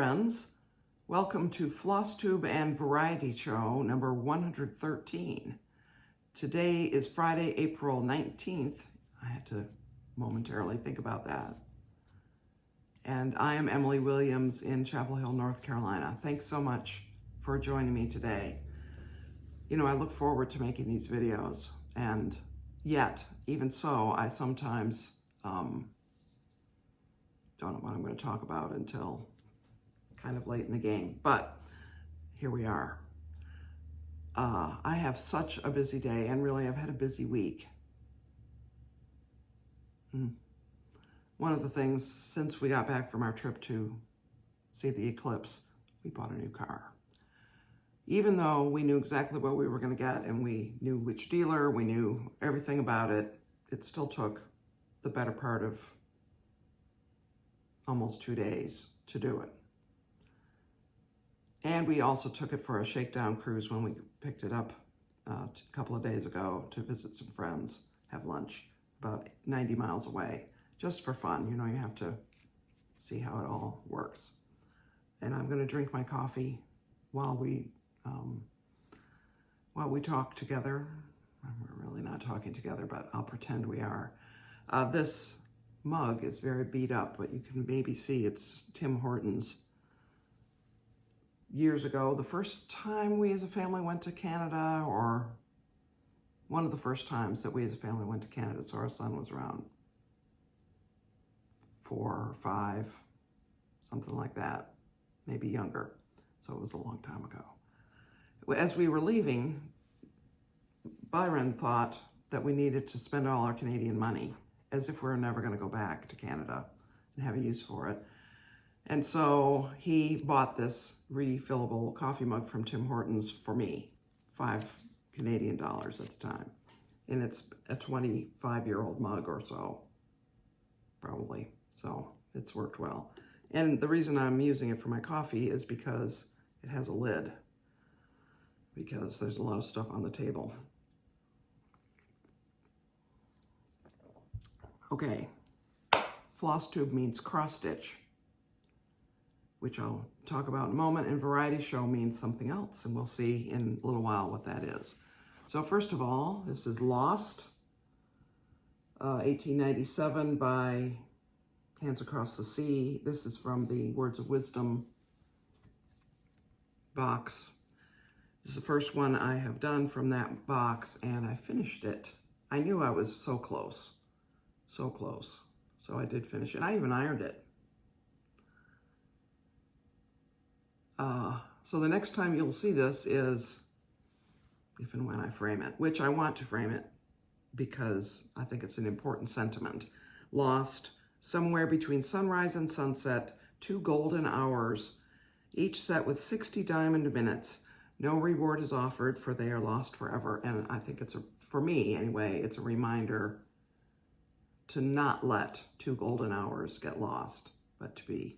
friends. Welcome to Flosstube and Variety Show number 113. Today is Friday, April 19th. I had to momentarily think about that. And I am Emily Williams in Chapel Hill, North Carolina. Thanks so much for joining me today. You know, I look forward to making these videos, and yet, even so, I sometimes don't know what I'm going to talk about until kind of late in the game, but here we are. I have such a busy day, and really I've had a busy week. One of the things, since we got back from our trip to see the eclipse, we bought a new car. Even though we knew exactly what we were going to get, and we knew which dealer, we knew everything about it, it still took the better part of almost 2 days to do it. And we also took it for a shakedown cruise when we picked it up a couple of days ago to visit some friends, have lunch about 90 miles away, just for fun. You know, you have to see how it all works. And I'm going to drink my coffee while we talk together. We're really not talking together, but I'll pretend we are. This mug is very beat up, but you can maybe see it's Tim Hortons. Years ago, the first time we as a family went to Canada, or one of the first times that we as a family went to Canada, so our son was around 4 or 5, something like that, maybe younger. So it was a long time ago. As we were leaving, Byron thought that we needed to spend all our Canadian money, as if we were never going to go back to Canada and have a use for it. And so he bought this refillable coffee mug from Tim Hortons for me, $5 Canadian at the time. And it's a 25-year-old mug or so, probably. So it's worked well. And the reason I'm using it for my coffee is because it has a lid, because there's a lot of stuff on the table. Okay, Flosstube means cross stitch, which I'll talk about in a moment, and Variety Show means something else, and we'll see in a little while what that is. So first of all, this is Lost, 1897 by Hands Across the Sea. This is from the Words of Wisdom box. This is the first one I have done from that box, and I finished it. I knew I was so close, so close. So I did finish it. I even ironed it. So the next time you'll see this is if and when I frame it, which I want to frame it because I think it's an important sentiment. Lost, somewhere between sunrise and sunset, 2 golden hours, each set with 60 diamond minutes. No reward is offered, for they are lost forever. And I think it's for me anyway, it's a reminder to not let 2 golden hours get lost, but to be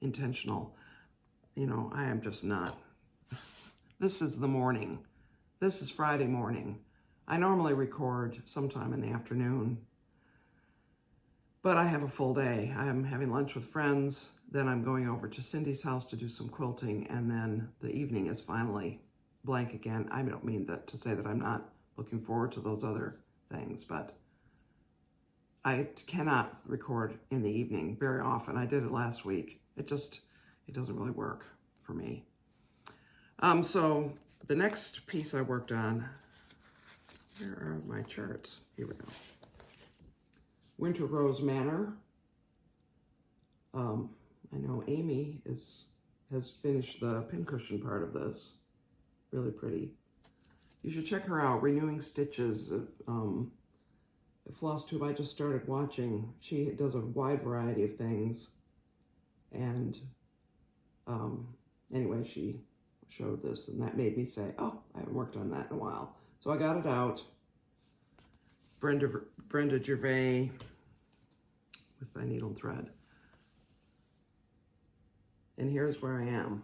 intentional. You know, I am just not. This is the morning. This is Friday morning. I normally record sometime in the afternoon, but I have a full day. I am having lunch with friends, then I'm going over to Cindy's house to do some quilting, and then the evening is finally blank again. I don't mean that to say that I'm not looking forward to those other things, but I cannot record in the evening very often. I did it last week. It doesn't really work for me. So the next piece I worked on, where are my charts? Here we go. Winter Rose Manor. I know Amy has finished the pincushion part of this. Really pretty. You should check her out, Renewing Stitches. Flosstube, I just started watching. She does a wide variety of things. And anyway, she showed this, and that made me say, oh, I haven't worked on that in a while. So I got it out. Brenda Gervais with the needle and thread. And here's where I am.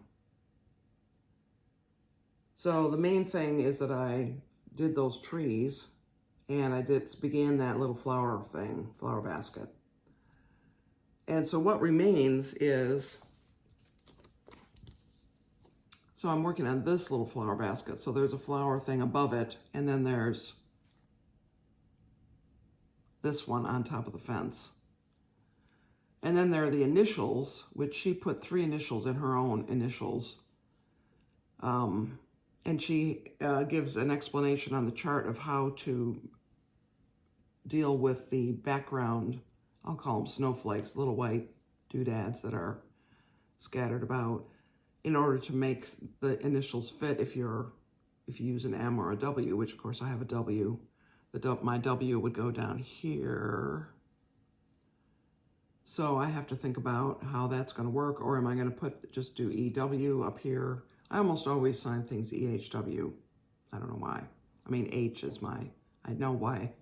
So the main thing is that I did those trees, and I began that little flower thing, flower basket. And so what remains is So I'm working on this little flower basket. So there's a flower thing above it, and then there's this one on top of the fence. And then there are the initials, which she put 3 initials in her own initials. And she gives an explanation on the chart of how to deal with the background, I'll call them snowflakes, little white doodads that are scattered about, in order to make the initials fit if you use an M or a W, which of course I have a W. My W would go down here. So I have to think about how that's going to work, or am I going to just do EW up here? I almost always sign things EHW. I don't know why. I mean, H is I know why.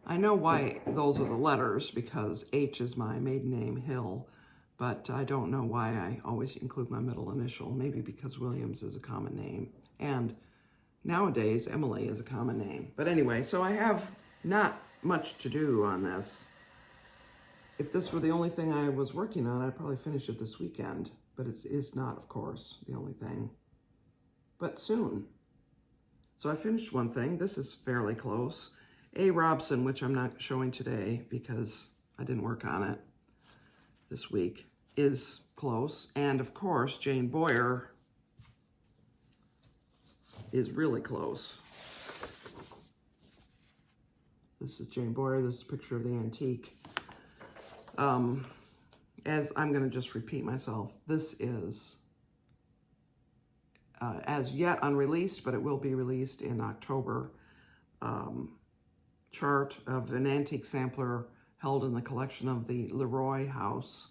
I know why those are the letters, because H is my maiden name, Hill, but I don't know why I always include my middle initial. Maybe because Williams is a common name, and nowadays Emily is a common name. But anyway, so I have not much to do on this. If this were the only thing I was working on, I'd probably finish it this weekend, but it's not, of course, the only thing, but soon. So I finished one thing. This is fairly close. A. Robson, which I'm not showing today because I didn't work on it this week, is close. And of course, Jane Boyer is really close. This is Jane Boyer. This is a picture of the antique. As I'm going to just repeat myself, this is as yet unreleased, but it will be released in October. Chart of an antique sampler held in the collection of the LeRoy House,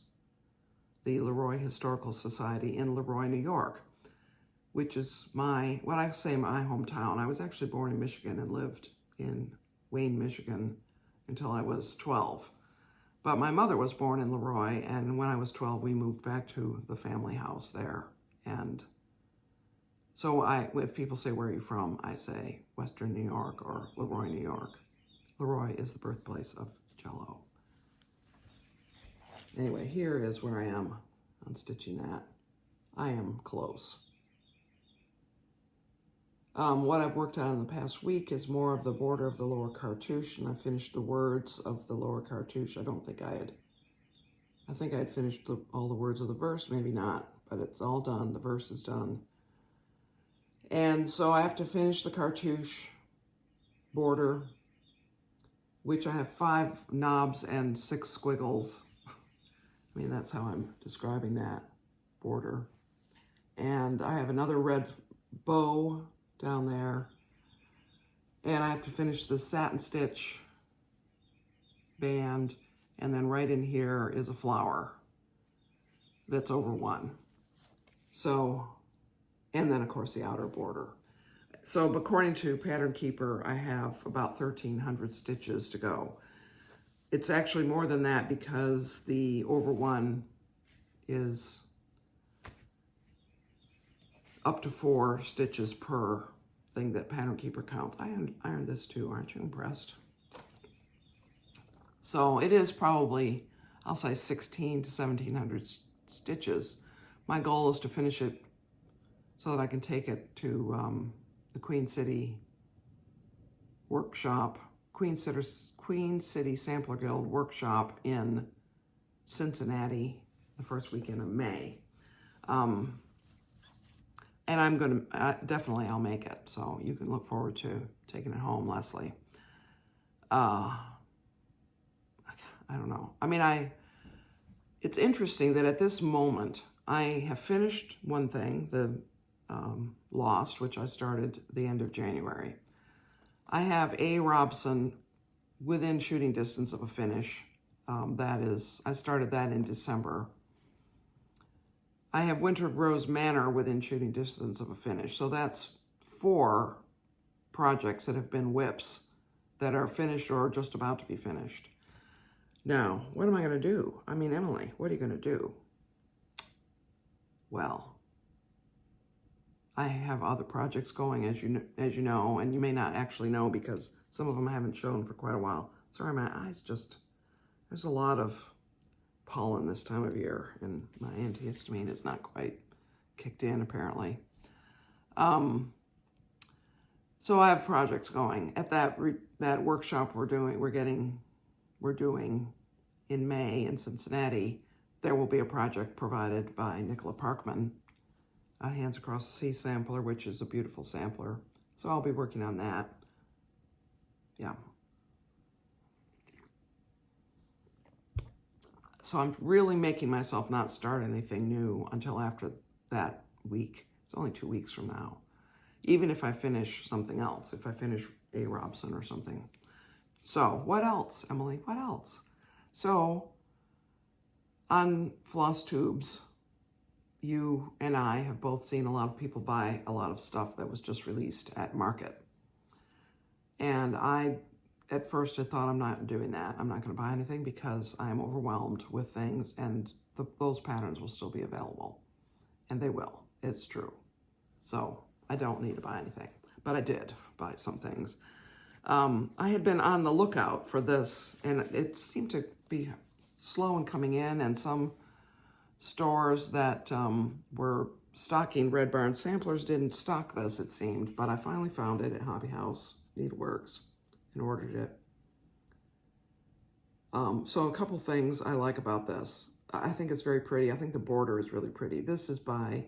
the LeRoy Historical Society in LeRoy, New York, which is my hometown. I was actually born in Michigan and lived in Wayne, Michigan until I was 12. But my mother was born in LeRoy, and when I was 12, we moved back to the family house there. And so if people say, where are you from? I say Western New York or LeRoy, New York. LeRoy is the birthplace of Jell-O. Anyway, here is where I am on stitching that. I am close. What I've worked on in the past week is more of the border of the lower cartouche, and I finished the words of the lower cartouche. I think I had finished all the words of the verse, maybe not, but it's all done. The verse is done. And so I have to finish the cartouche border, which I have 5 knobs and 6 squiggles. I mean, that's how I'm describing that border. And I have another red bow down there, and I have to finish the satin stitch band, and then right in here is a flower that's over 1. So, and then of course the outer border. So according to Pattern Keeper, I have about 1,300 stitches to go. It's actually more than that because the over 1 is up to 4 stitches per thing that Pattern Keeper counts. I ironed this too, aren't you impressed? So it is probably, I'll say 1,600 to 1,700 stitches. My goal is to finish it so that I can take it to the Queen City workshop, Queen City Sampler Guild workshop in Cincinnati the first weekend of May. And I'm going to, definitely I'll make it. So you can look forward to taking it home, Leslie. I don't know. I mean, it's interesting that at this moment, I have finished one thing, the Lost, which I started the end of January. I have A. Robson within shooting distance of a finish. I started that in December. I have Wintered Rose Manor within shooting distance of a finish. So that's 4 projects that have been whips that are finished or just about to be finished. Now, what am I going to do? I mean, Emily, what are you going to do? Well, I have other projects going, as you know, and you may not actually know because some of them I haven't shown for quite a while. Sorry, my eyes there's a lot of pollen this time of year, and my antihistamine is not quite kicked in apparently. So I have projects going at that workshop we're doing in May in Cincinnati. There will be a project provided by Nicola Parkman, a Hands Across the Sea sampler, which is a beautiful sampler. So I'll be working on that. Yeah. So I'm really making myself not start anything new until after that week. It's only 2 weeks from now. Even if I finish something else, if I finish A. Robson or something. So what else, Emily? What else? So on Flosstubes, you and I have both seen a lot of people buy a lot of stuff that was just released at market. And I, at first, I thought, I'm not doing that. I'm not going to buy anything because I'm overwhelmed with things, and those patterns will still be available. And they will. It's true. So I don't need to buy anything. But I did buy some things. I had been on the lookout for this, and it seemed to be slow in coming in, and some stores that were stocking Red Barn samplers didn't stock this, it seemed, but I finally found it at Hobby House Needleworks and ordered it. So a couple things I like about this. I think it's very pretty. I think the border is really pretty. This is by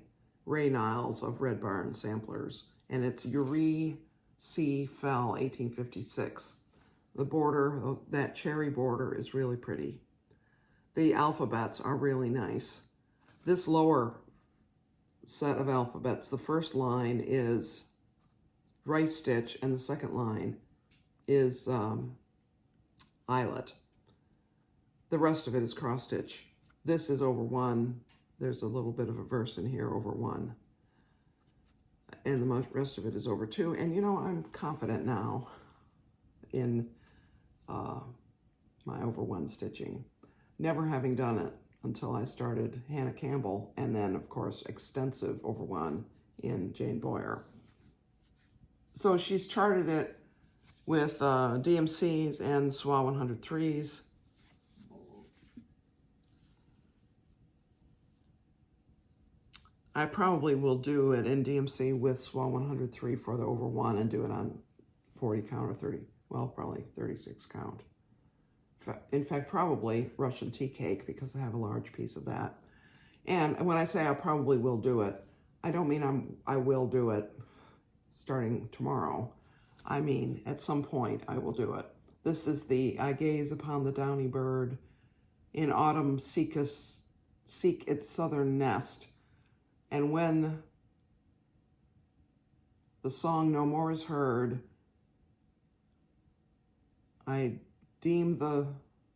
Niles of Red Barn Samplers, and it's Uree C. Fell 1856. The border, that cherry border, is really pretty. The alphabets are really nice. This lower set of alphabets, the first line is rice stitch, and the second line is eyelet. The rest of it is cross stitch. This is over 1. There's a little bit of a verse in here over 1. And the rest of it is over 2. And you know, I'm confident now in my over 1 stitching. Never having done it until I started Hannah Campbell, and then, of course, extensive over 1 in Jane Boyer. So she's charted it with DMCs and Soie 103s. I probably will do it in DMC with Soie 103 for the over 1 and do it on 40 count or 30, well, probably 36 count. In fact, probably Russian tea cake, because I have a large piece of that. And when I say I probably will do it, I don't mean I will do it starting tomorrow. I mean, at some point I will do it. This is the I gaze upon the downy bird, in autumn seek its southern nest, and when the song no more is heard, I deem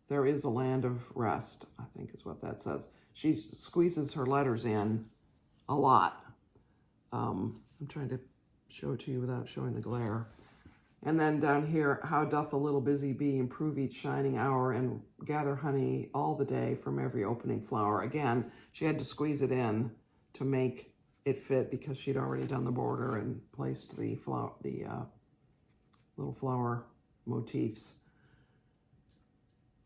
there is a land of rest, I think is what that says. She squeezes her letters in a lot. I'm trying to show it to you without showing the glare. And then down here, how doth the little busy bee improve each shining hour and gather honey all the day from every opening flower. Again, she had to squeeze it in to make it fit because she'd already done the border and placed the little flower motifs.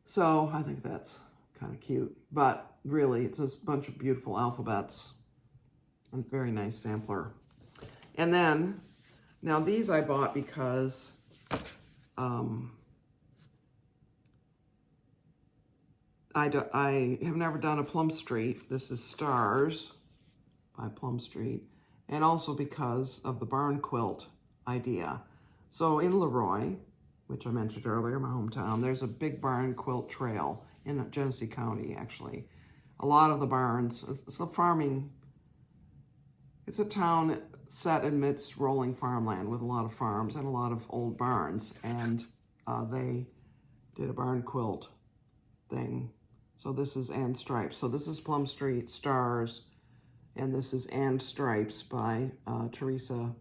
So I think that's kind of cute, but really it's a bunch of beautiful alphabets and very nice sampler. And then, now these I bought because I have never done a Plum Street. This is Stars by Plum Street, and also because of the barn quilt idea. So in LeRoy, which I mentioned earlier, my hometown, there's a big barn quilt trail in Genesee County, actually. A lot of the barns, it's a farming, it's a town set amidst rolling farmland with a lot of farms and a lot of old barns, and they did a barn quilt thing. So this is And Stripes. So this is Plum Street, Stars, and this is And Stripes by Teresa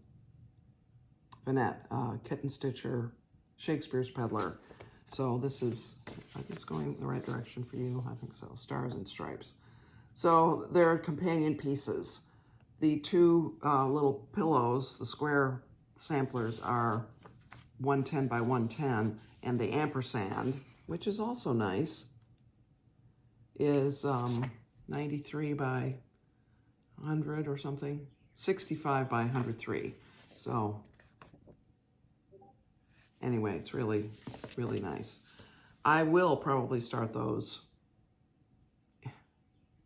Vanette, Kitten Stitcher, Shakespeare's Peddler. So this is, I guess, going the right direction for you. I think so. Stars and Stripes. So they're companion pieces. The two little pillows, the square samplers, are 110 by 110, and the ampersand, which is also nice, is 93 by, 100 or something. 65 by 103. So anyway, it's really, really nice. I will probably start those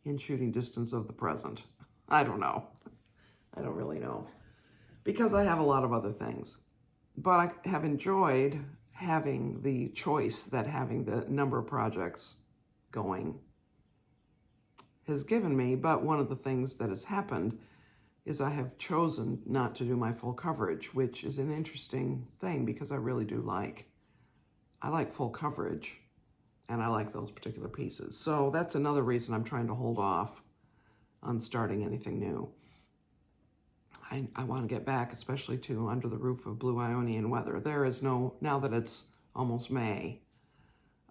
in shooting distance of the present. I don't know. I don't really know. Because I have a lot of other things. But I have enjoyed having the choice that having the number of projects going has given me. But one of the things that has happened is I have chosen not to do my full coverage, which is an interesting thing because I really do I like full coverage, and I like those particular pieces. So that's another reason I'm trying to hold off on starting anything new. I want to get back, especially to Under the Roof of Blue Ionian Weather. There is no, now that it's almost May,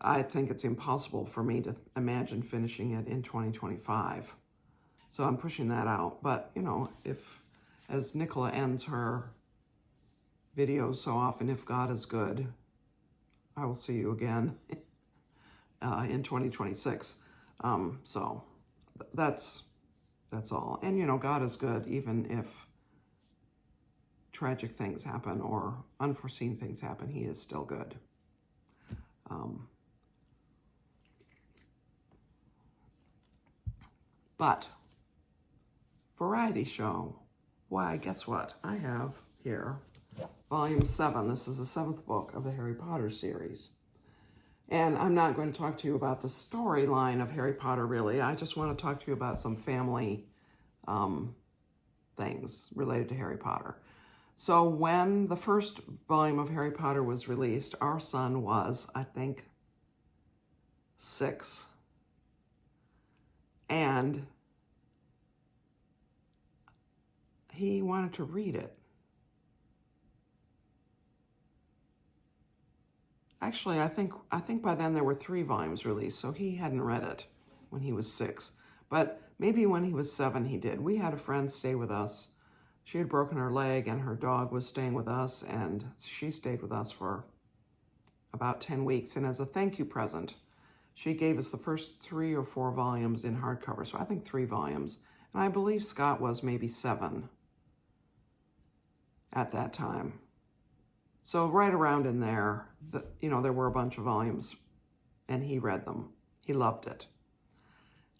I think it's impossible for me to imagine finishing it in 2025. So I'm pushing that out. But, you know, if, as Nicola ends her videos so often, if God is good, I will see you again in 2026. So that's all. And, you know, God is good even if tragic things happen or unforeseen things happen. He is still good. But variety show. Why, guess what? I have here volume 7. This is the 7th book of the Harry Potter series. And I'm not going to talk to you about the storyline of Harry Potter, really. I just want to talk to you about some family things related to Harry Potter. So when the first volume of Harry Potter was released, our son was, I think, 6. And he wanted to read it. Actually, I think by then there were 3 volumes released, so he hadn't read it when he was 6. But maybe when he was 7, he did. We had a friend stay with us. She had broken her leg, and her dog was staying with us, and she stayed with us for about 10 weeks. And as a thank you present, she gave us the first 3 or 4 volumes in hardcover, so I think 3 volumes. And I believe Scott was maybe 7 at that time. So right around in there, you know, there were a bunch of volumes, and he read them. He loved it.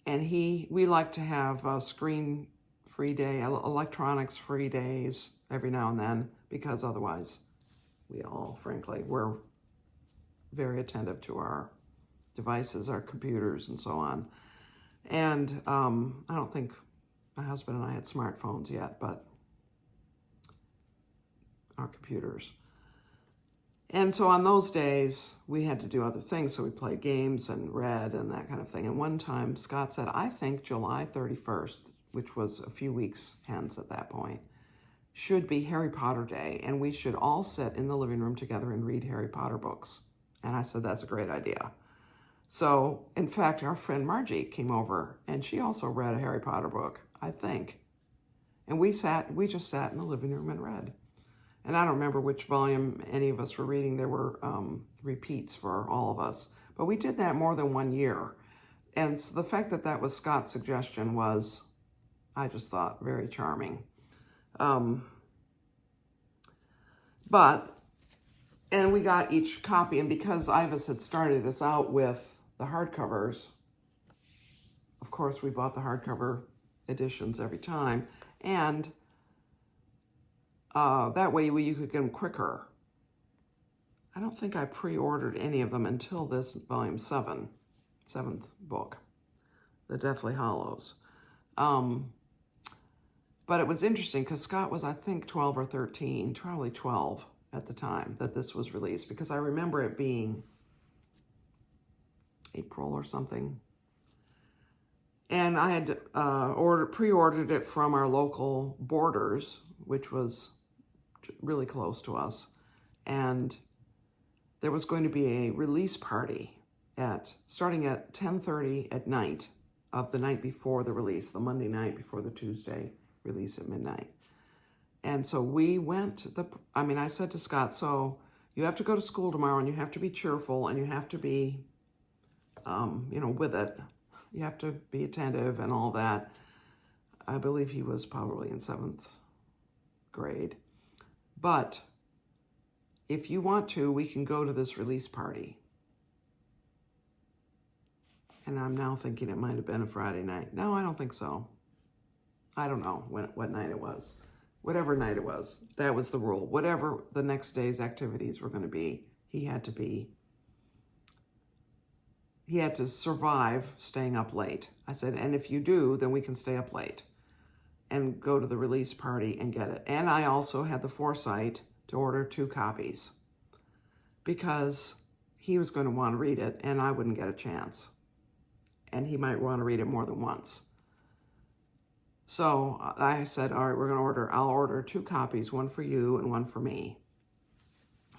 And we like to have a screen-free day, electronics-free days every now and then, because otherwise we all, frankly, we're very attentive to our devices, our computers, and so on. And I don't think my husband and I had smartphones yet, but our computers. And so on those days, we had to do other things. So we played games and read and that kind of thing. And one time, Scott said, I think July 31st, which was a few weeks hence at that point, should be Harry Potter Day. And we should all sit in the living room together and read Harry Potter books. And I said, that's a great idea. So, in fact, our friend Margie came over, and she also read a Harry Potter book, I think. And we just sat in the living room and read. And I don't remember which volume any of us were reading. There were repeats for all of us. But we did that more than 1 year. And so the fact that that was Scott's suggestion was, I just thought, very charming. And we got each copy. And because Ivis had started us out with the hardcovers, of course, we bought the hardcover editions every time. And that way you could get them quicker. I don't think I pre-ordered any of them until this volume 7, 7th book, The Deathly Hallows. But it was interesting because Scott was, I think, 12 or 13, probably 12 at the time that this was released, because I remember it being April or something. And I had pre-ordered it from our local Borders, which was really close to us, and there was going to be a release party starting at 10:30 at night of the night before the release, the Monday night before the Tuesday release at midnight. And so we went. I said to Scott, so you have to go to school tomorrow, and you have to be cheerful, and you have to be, with it. You have to be attentive and all that. I believe he was probably in 7th grade. But if you want to, we can go to this release party. And I'm now thinking it might have been a Friday night. No, I don't think so. I don't know what night it was. Whatever night it was, that was the rule. Whatever the next day's activities were going to be, he had to survive staying up late. I said, and if you do, then we can stay up late and go to the release party and get it. And I also had the foresight to order 2 copies because he was going to want to read it and I wouldn't get a chance. And he might want to read it more than once. So I said, all right, I'll order 2 copies, one for you and one for me.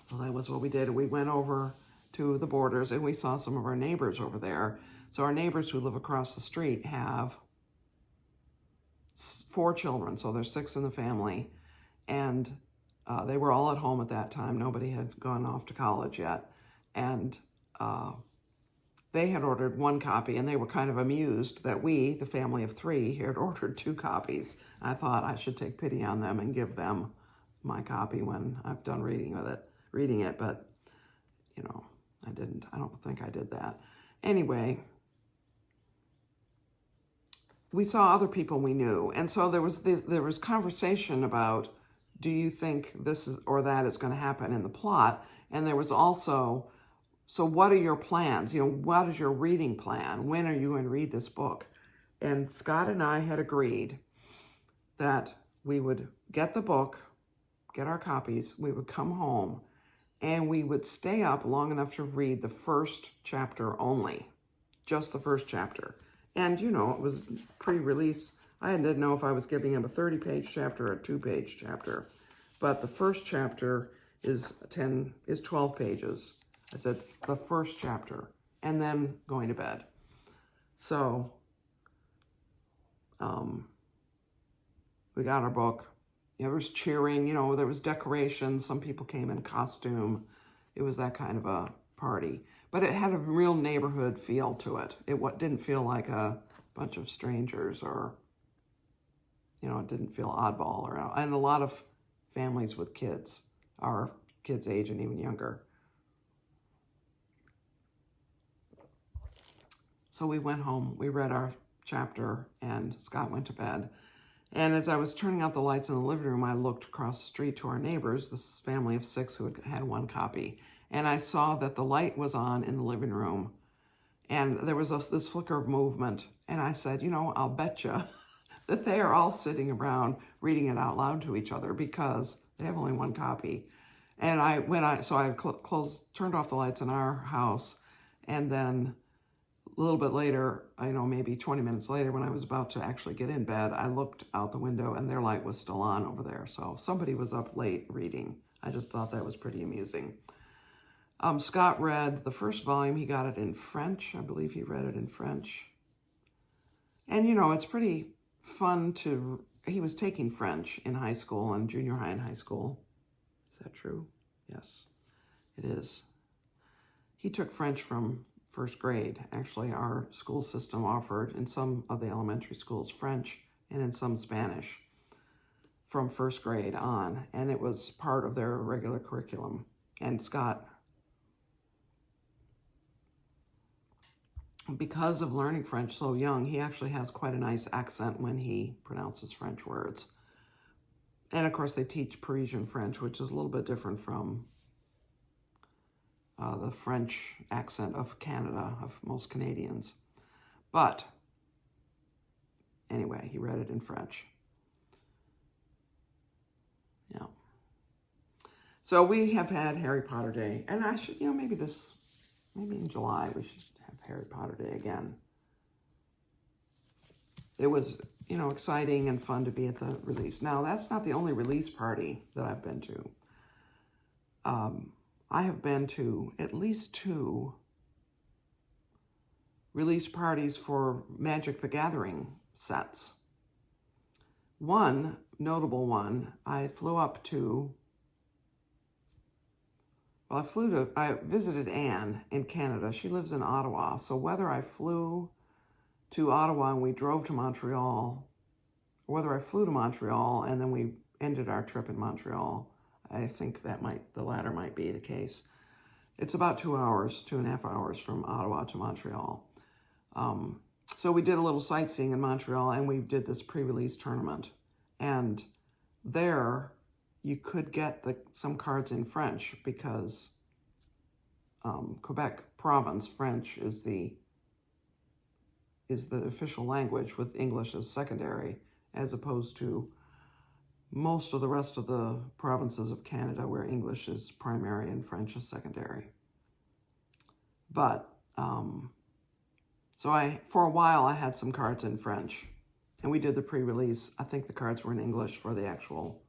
So that was what we did. We went over to the Borders and we saw some of our neighbors over there. So our neighbors who live across the street have 4 children. So there's 6 in the family. And they were all at home at that time. Nobody had gone off to college yet. And they had ordered 1 copy, and they were kind of amused that we, the family of 3, had ordered 2 copies. I thought I should take pity on them and give them my copy when I've done reading it, but, you know, I didn't. I don't think I did that. Anyway, we saw other people we knew, and so there was conversation about, do you think this is or that is going to happen in the plot? And there was also, so what are your plans? You know, what is your reading plan? When are you going to read this book? And Scott and I had agreed that we would get the book, get our copies, we would come home, and we would stay up long enough to read the first chapter only, just the first chapter. And, you know, it was pre-release. I didn't know if I was giving him a 30-page chapter or a 2-page chapter, but the first chapter is 12 pages. I said, the first chapter, and then going to bed. So we got our book. There was cheering, you know, there was decorations. Some people came in costume. It was that kind of a party. But it had a real neighborhood feel to it. It didn't feel like a bunch of strangers or, you know, it didn't feel oddball. And a lot of families with kids, our kids' age and even younger. So we went home, we read our chapter, and Scott went to bed. And as I was turning out the lights in the living room, I looked across the street to our neighbors, this family of 6 who had 1 copy. And I saw that the light was on in the living room, and there was this flicker of movement. And I said, you know, I'll bet you that they are all sitting around reading it out loud to each other because they have only 1 copy. And I turned off the lights in our house, and then a little bit later, you know, maybe 20 minutes later, when I was about to actually get in bed, I looked out the window and their light was still on over there. So somebody was up late reading. I just thought that was pretty amusing. Scott read the first volume. He got it in French. I believe he read it in French. And, you know, it's pretty fun he was taking French in high school and junior high and high school. Is that true? Yes, it is. He took French from 1st grade. Actually, our school system offered in some of the elementary schools French and in some Spanish from 1st grade on, and it was part of their regular curriculum. And Scott, because of learning French so young, he actually has quite a nice accent when he pronounces French words. And of course, they teach Parisian French, which is a little bit different from the French accent of Canada, of most Canadians. But anyway, he read it in French. Yeah. So we have had Harry Potter Day, and I should, you know, maybe in July we should have Harry Potter Day again. It was, you know, exciting and fun to be at the release. Now, that's not the only release party that I've been to. I have been to at least 2 release parties for Magic the Gathering sets. One notable one, I visited Anne in Canada. She lives in Ottawa. So whether I flew to Ottawa and we drove to Montreal, or whether I flew to Montreal and then we ended our trip in Montreal. I think the latter might be the case. It's about 2 hours, 2.5 hours from Ottawa to Montreal. So we did a little sightseeing in Montreal, and we did this pre-release tournament. And there, you could get some cards in French because Quebec province French is the official language, with English as secondary, as opposed to most of the rest of the provinces of Canada where English is primary and French is secondary. But, so for a while I had some cards in French, and we did the pre-release. I think the cards were in English for the actual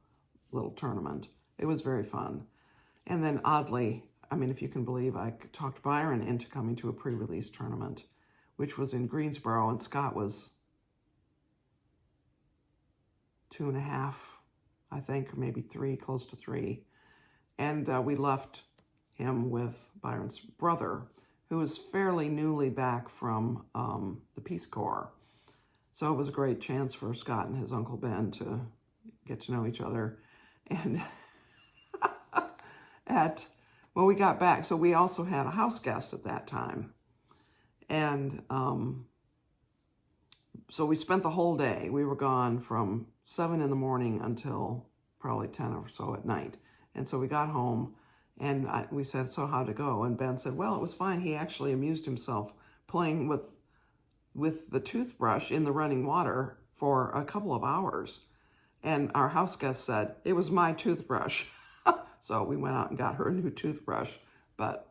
little tournament. It was very fun. And then oddly, I mean, if you can believe, I talked Byron into coming to a pre-release tournament, which was in Greensboro, and Scott was 2.5, I think, maybe 3, close to 3. And we left him with Byron's brother, who was fairly newly back from the Peace Corps. So it was a great chance for Scott and his Uncle Ben to get to know each other. And when we got back, so we also had a house guest at that time. And so we spent the whole day. We were gone from 7 in the morning until probably 10 or so at night. And so we got home, and we said, so how'd it go? And Ben said, well, it was fine. He actually amused himself playing with the toothbrush in the running water for a couple of hours. And our house guest said, it was my toothbrush. So we went out and got her a new toothbrush, but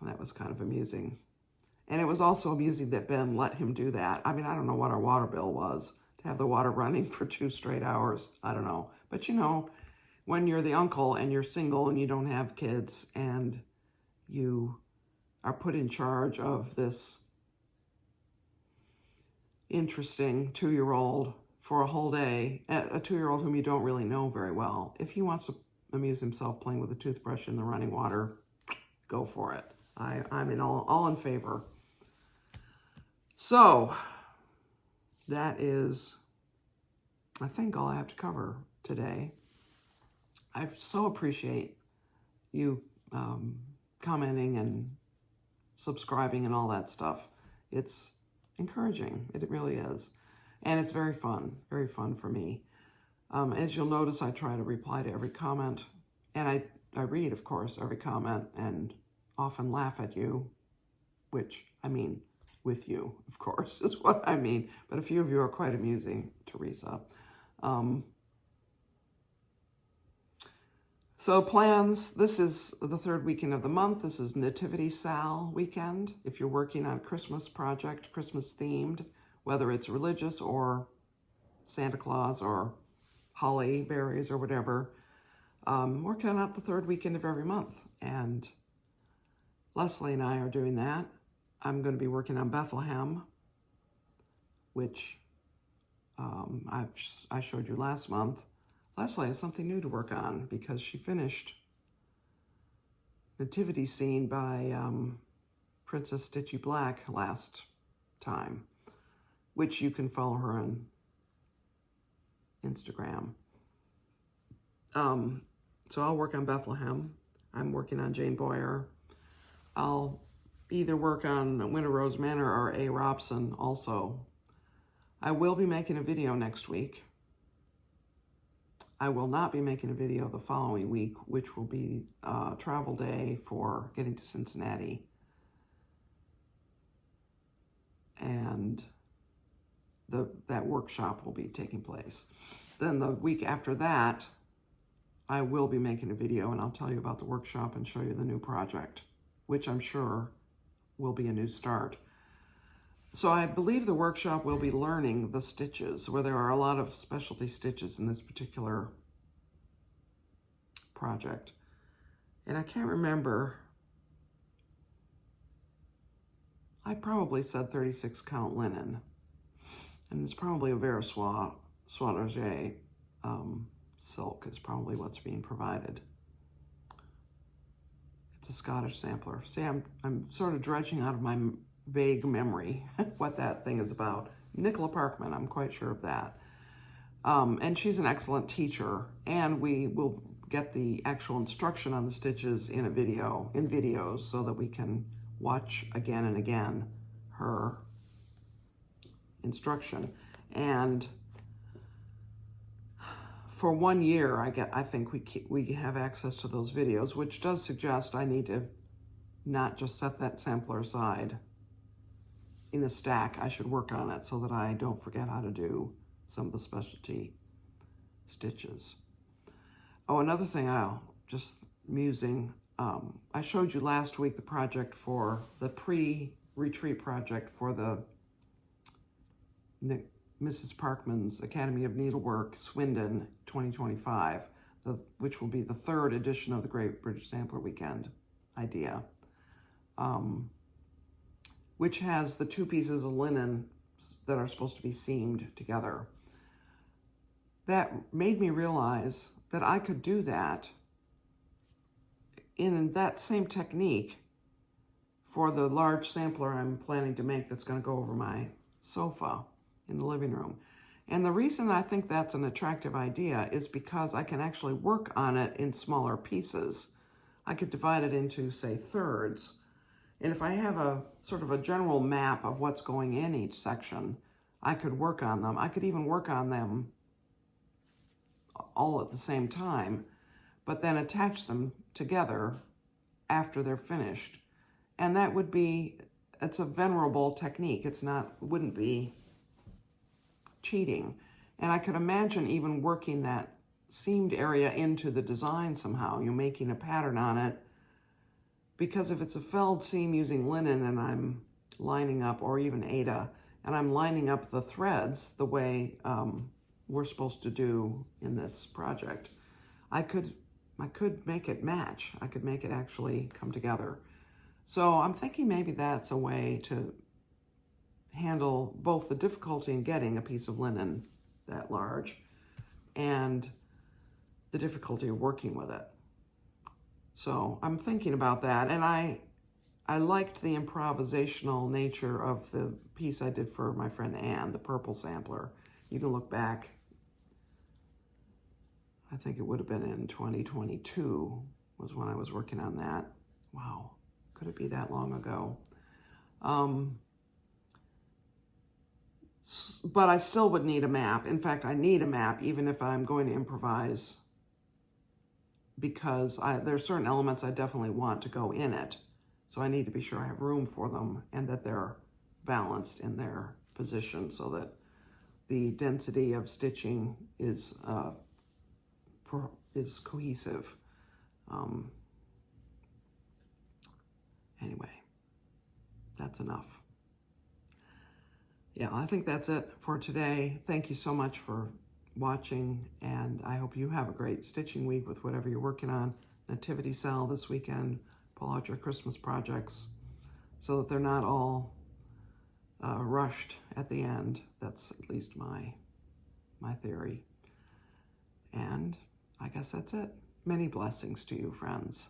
that was kind of amusing. And it was also amusing that Ben let him do that. I mean, I don't know what our water bill was to have the water running for 2 straight hours. I don't know. But you know, when you're the uncle and you're single and you don't have kids and you are put in charge of this interesting 2-year-old for a whole day, a 2-year-old whom you don't really know very well, if he wants to amuse himself playing with a toothbrush in the running water, go for it. I'm all in favor. So that is, I think, all I have to cover today. I so appreciate you commenting and subscribing and all that stuff. It's encouraging. It really is. And it's very fun for me. As you'll notice, I try to reply to every comment. And I read, of course, every comment and often laugh at you, which, I mean, with you, of course, is what I mean. But a few of you are quite amusing, Teresa. So plans, this is the 3rd weekend of the month. This is Nativity Sal weekend. If you're working on a Christmas project, Christmas themed, whether it's religious or Santa Claus or holly berries or whatever, working out the 3rd weekend of every month. And Leslie and I are doing that. I'm going to be working on Bethlehem, which I showed you last month. Leslie has something new to work on because she finished Nativity Scene by Princess Stitchy Black last time, which you can follow her on Instagram. So I'll work on Bethlehem. I'm working on Jane Boyer. I'll either work on Winter Rose Manor or A. Robson also. I will be making a video next week. I will not be making a video the following week, which will be a travel day for getting to Cincinnati. And that workshop will be taking place. Then the week after that, I will be making a video and I'll tell you about the workshop and show you the new project, which I'm sure will be a new start. So I believe the workshop will be learning the stitches, where there are a lot of specialty stitches in this particular project. And I can't remember, I probably said 36 count linen. And it's probably a Vera Soie Surfine silk is probably what's being provided. It's a Scottish sampler. See, I'm sort of dredging out of my vague memory what that thing is about. Nicola Parkman, I'm quite sure of that. And she's an excellent teacher, and we will get the actual instruction on the stitches in videos so that we can watch again and again her instruction. And for 1 year, I think we have access to those videos, which does suggest I need to not just set that sampler aside in a stack. I should work on it so that I don't forget how to do some of the specialty stitches. Oh, another thing just musing, I showed you last week the project for the pre-retreat project for the Mrs. Parkman's Academy of Needlework, Swindon 2025, which will be the 3rd edition of the Great British Sampler Weekend idea, which has the 2 pieces of linen that are supposed to be seamed together. That made me realize that I could do that in that same technique for the large sampler I'm planning to make that's going to go over my sofa in the living room. And the reason I think that's an attractive idea is because I can actually work on it in smaller pieces. I could divide it into, say, thirds. And if I have a sort of a general map of what's going in each section, I could work on them. I could even work on them all at the same time, but then attach them together after they're finished. And that would be, it's a venerable technique. Wouldn't be cheating. And I could imagine even working that seamed area into the design somehow, making a pattern on it. Because if it's a felled seam using linen and I'm lining up, or even Aida, and I'm lining up the threads the way we're supposed to do in this project, I could make it match. I could make it actually come together. So I'm thinking maybe that's a way to handle both the difficulty in getting a piece of linen that large and the difficulty of working with it. So I'm thinking about that, and I liked the improvisational nature of the piece I did for my friend Anne, the purple sampler. You can look back, I think it would have been in 2022 was when I was working on that. Wow, could it be that long ago? But I still would need a map. In fact, I need a map even if I'm going to improvise, because there's certain elements I definitely want to go in it. So I need to be sure I have room for them and that they're balanced in their position so that the density of stitching is cohesive. Anyway, that's enough. Yeah, I think that's it for today. Thank you so much for watching, and I hope you have a great stitching week with whatever you're working on. Nativity sale this weekend. Pull out your Christmas projects so that they're not all rushed at the end. That's at least my theory. And I guess that's it. Many blessings to you, friends.